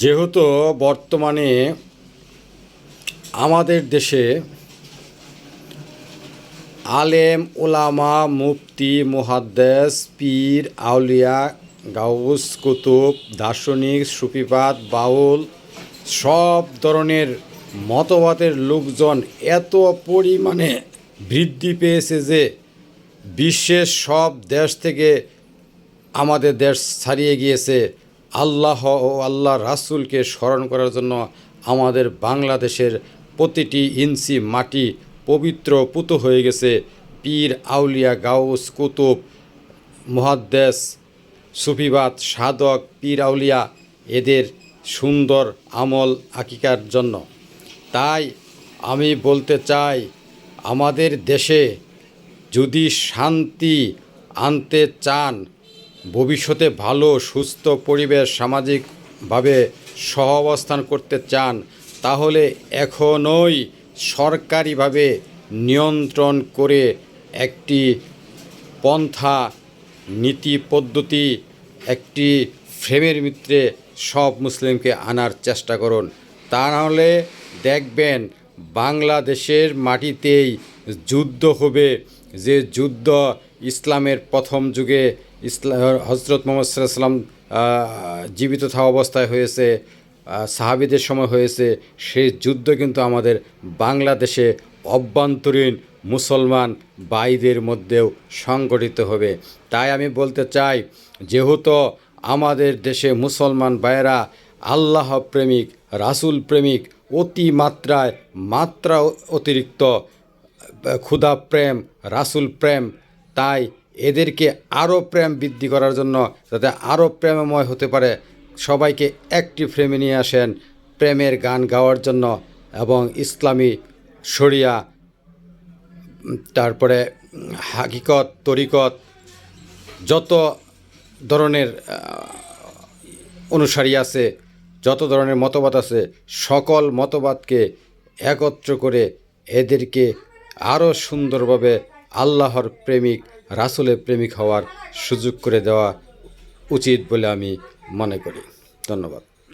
যেহেতু বর্তমানে আমাদের দেশে আলেম ওলামা মুফতি মুহাদ্দিস পীর আউলিয়া গাউস কুতুব দার্শনিক সুফিবাদ বাউল সব ধরনের মতবাদের লোকজন এত পরিমাণে বৃদ্ধি পেয়েছে যে বিশ্বের সব দেশ থেকে আমাদের দেশ ছাড়িয়ে গিয়েছে। আল্লাহ ও আল্লাহ রাসূলকে স্মরণ করার জন্য আমাদের বাংলাদেশের প্রতিটি ইঞ্চি মাটি পবিত্র পুত হয়ে গেছে। পীর আউলিয়া গাউস কুতুব মুহাদ্দিস সুফিবাদ সাধক পীর আউলিয়া এদের সুন্দর আমল আকিকার জন্য। তাই আমি বলতে চাই, আমাদের দেশে যদি শান্তি আনতে চান, ভবিষ্যতে ভালো সুস্থ পরিবেশ সামাজিকভাবে সহাবস্থান করতে চান, তাহলে এখনই সরকারিভাবে নিয়ন্ত্রণ করে একটি পন্থা নীতি পদ্ধতি একটি ফ্রেমের ভিতরে সব মুসলিমকে আনার চেষ্টা করুন। তা নাহলে দেখবেন বাংলাদেশের মাটিতেই যুদ্ধ হবে, যে যুদ্ধ ইসলামের প্রথম যুগে হজরত মুহাম্মদ সাল্লাল্লাহু আলাইহি ওয়াসাল্লাম জীবিত থাকা অবস্থায় হয়েছে, সাহাবীদের সময় হয়েছে। সেই যুদ্ধ কিন্তু আমাদের বাংলাদেশে অভ্যন্তরীণ মুসলমান ভাইদের মধ্যেও সংগঠিত হবে। তাই আমি বলতে চাই, যেহেতু আমাদের দেশে মুসলমান ভাইয়েরা আল্লাহ প্রেমিক রাসূল প্রেমিক মাত্রা অতিরিক্ত ক্ষুধা প্রেম রাসূল প্রেম, তাই এদেরকে আরও প্রেম বৃদ্ধি করার জন্য, যাতে আরও প্রেমময় হতে পারে, সবাইকে একটি ফ্রেমে নিয়ে আসেন প্রেমের গান গাওয়ার জন্য। এবং ইসলামী শরিয়া, তারপরে হাকিকত তরিকত, যত ধরনের অনুসারী আছে, যত ধরনের মতবাদ আছে, সকল মতবাদকে একত্র করে এদেরকে আরও সুন্দরভাবে আল্লাহর প্রেমিক রাসূলের প্রেমিক হওয়ার সুযোগ করে দেওয়া উচিত বলে আমি মনে করি। ধন্যবাদ।